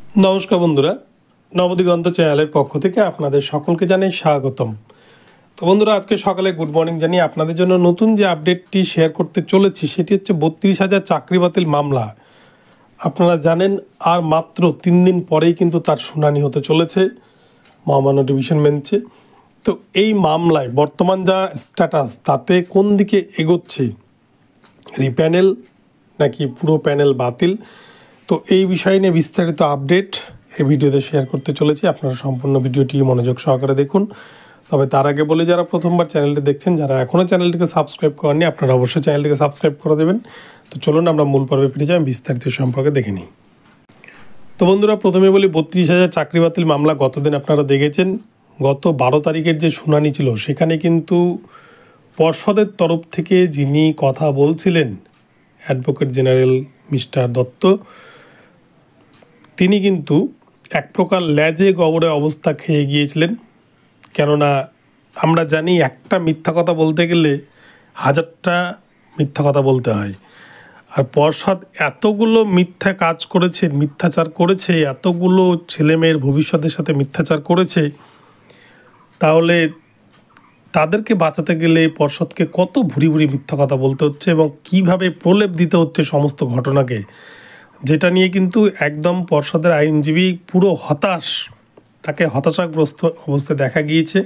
নমস্কার বন্ধুরা, নবদিগন্ত চ্যানেলের পক্ষ থেকে আপনাদের সকলকে জানাই স্বাগতম। তো বন্ধুরা, আজকে সকালে গুড মর্নিং জানিয়ে আপনাদের জন্য নতুন যে আপডেটটি শেয়ার করতে চলেছি সেটি হচ্ছে 32,000 চাকরি বাতিল মামলা। আপনারা জানেন আর মাত্র 3 দিন পরেই কিন্তু তার শুনানি হতে চলেছে মহামান্য ডিভিশন বেঞ্চে। তো এই মামলায় বর্তমান যা স্ট্যাটাস তাতে কোন দিকে এগোচ্ছে, রিপ্যানেল নাকি পুরো প্যানেল বাতিল, তো এই বিষয় নিয়ে বিস্তারিত আপডেট এই ভিডিওতে শেয়ার করতে চলেছি। আপনারা সম্পূর্ণ ভিডিওটি মনোযোগ সহকারে দেখুন। তবে তার আগে বলে, যারা প্রথমবার চ্যানেলটি দেখছেন, যারা এখনও চ্যানেলটিকে সাবস্ক্রাইব করেননি, আপনারা অবশ্যই চ্যানেলটিকে সাবস্ক্রাইব করে দেবেন। তো চলুন আমরা মূল পর্বে ফিরে যাই, বিস্তারিত সম্পর্কে দেখে নিই। তো বন্ধুরা, প্রথমে বলি 32,000 চাকরি বাতিল মামলা গতদিন আপনারা দেখেছেন। গত 12 তারিখের যে শুনানি ছিল সেখানে কিন্তু পর্ষদের তরফ থেকে যিনি কথা বলছিলেন, অ্যাডভোকেট জেনারেল মিস্টার দত্ত, তিনি কিন্তু এক প্রকার ল্যাজে গবরে অবস্থা খেয়ে গিয়েছিলেন। কেননা আমরা জানি একটা মিথ্যা কথা বলতে গেলে 1000টা মিথ্যা কথা বলতে হয়। আর পর্ষদ এতগুলো মিথ্যা কাজ করেছে, মিথ্যাচার করেছে, এতগুলো ছেলেমেয়ের ভবিষ্যতের সাথে মিথ্যাচার করেছে, তাহলে তাদেরকে বাঁচাতে গেলে পর্ষদকে কত ভুরি ভুরি মিথ্যা কথা বলতে হচ্ছে এবং কিভাবে প্রলেপ দিতে হচ্ছে সমস্ত ঘটনাকে, যেটা নিয়ে কিন্তু একদম পর্ষদের আইনজীবী পুরো হতাশ, তাকে হতাশাগ্রস্ত অবস্থায় দেখা গিয়েছে।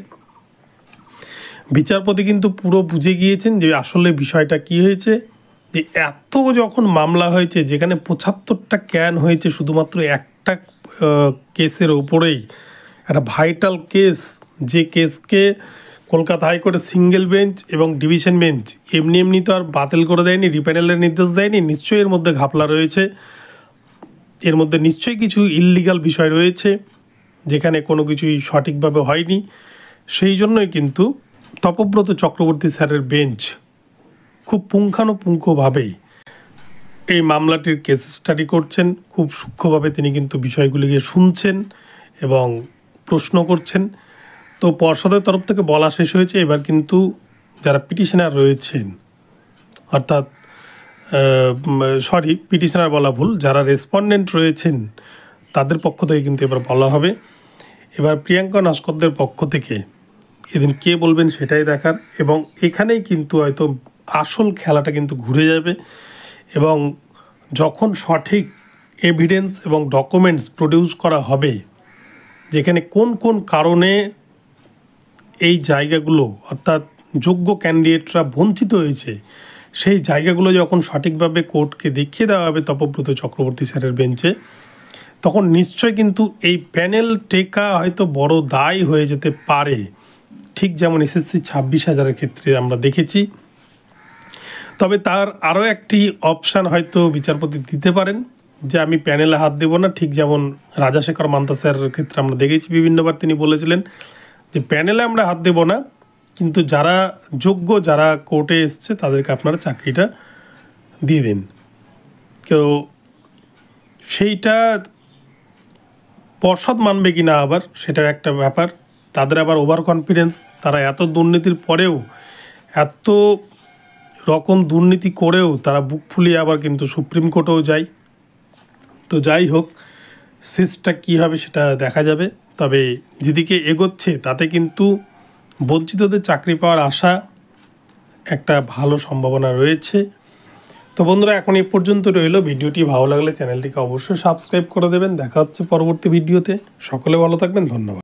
বিচারপতি কিন্তু পুরো বুঝে গিয়েছেন যে আসলে বিষয়টা কি হয়েছে, যে এত যখন মামলা হয়েছে যেখানে 75টা ক্যান হয়েছে শুধুমাত্র একটা কেসের ওপরেই, একটা ভাইটাল কেস, যে কেসকে কলকাতা হাইকোর্টের সিঙ্গেল বেঞ্চ এবং ডিভিশন বেঞ্চ এমনি এমনি তো আর বাতিল করে দেয়নি, রিপ্যানেলের নির্দেশ দেয়নি। নিশ্চয়ই এর মধ্যে ঘাপলা রয়েছে, এর মধ্যে নিশ্চয়ই কিছু ইললিগাল বিষয় রয়েছে যেখানে কোনো কিছুই সঠিকভাবে হয়নি। সেই জন্যই কিন্তু তপব্রত চক্রবর্তী স্যারের বেঞ্চ খুব পুঙ্খানুপুঙ্খভাবেই এই মামলাটির কেস স্টাডি করছেন। খুব সূক্ষ্মভাবে তিনি কিন্তু বিষয়গুলিকে শুনছেন এবং প্রশ্ন করছেন। তো পর্ষদের তরফ থেকে বলা শেষ হয়েছে, এবার কিন্তু যারা পিটিশনার রয়েছেন, অর্থাৎ পিটিশনার বলা ভুল, যারা রেসপন্ডেন্ট রয়েছেন তাদের পক্ষ থেকে কিন্তু এবার বলা হবে। এবার প্রিয়াঙ্কা নস্করদের পক্ষ থেকে এদিন কে বলবেন সেটাই দেখার, এবং এখানেই কিন্তু হয়তো আসল খেলাটা কিন্তু ঘুরে যাবে। এবং যখন সঠিক এভিডেন্স এবং ডকুমেন্টস প্রডিউস করা হবে, যেখানে কোন কোন কারণে এই জায়গাগুলো, অর্থাৎ যোগ্য ক্যান্ডিডেটরা বঞ্চিত হয়েছে, সেই জায়গাগুলো যখন সঠিকভাবে কোর্টকে দেখিয়ে দেওয়া হবে তপব্রত চক্রবর্তী স্যারের বেঞ্চে, তখন নিশ্চয় কিন্তু এই প্যানেল টেকা হয়তো বড় দায় হয়ে যেতে পারে, ঠিক যেমন এসএসসি 26,000-এর ক্ষেত্রে আমরা দেখেছি। তবে তার আরও একটি অপশান হয়তো বিচারপতি দিতে পারেন, যে আমি প্যানেলে হাত দেব না, ঠিক যেমন রাজাশেখর মান্তা স্যারের ক্ষেত্রে আমরা দেখেছি বিভিন্নবার তিনি বলেছিলেন যে প্যানেলে আমরা হাত দেব না, কিন্তু যারা যোগ্য, যারা কোর্টে এসছে তাদেরকে আপনারা চাকরিটা দিয়ে দিন। কেউ সেইটা পর্ষদ মানবে কি না আবার সেটাও একটা ব্যাপার। তাদের আবার ওভার কনফিডেন্স, তারা এত দুর্নীতির পরেও, এত রকম দুর্নীতি করেও তারা বুক ফুলিয়ে আবার কিন্তু সুপ্রিম কোর্টেও যায়। তো যাই হোক, শেষটা কী হবে সেটা দেখা যাবে। তবে যেদিকে এগোচ্ছে তাতে কিন্তু বঞ্চিতদের চাকরি পাওয়ার আশা একটা ভালো সম্ভাবনা রয়েছে। তো বন্ধুরা, এখন এই পর্যন্ত রইল। ভিডিওটি ভালো লাগলে চ্যানেলটিকে অবশ্যই সাবস্ক্রাইব করে দেবেন। দেখা হচ্ছে পরবর্তী ভিডিওতে। সকলে ভালো থাকবেন, ধন্যবাদ।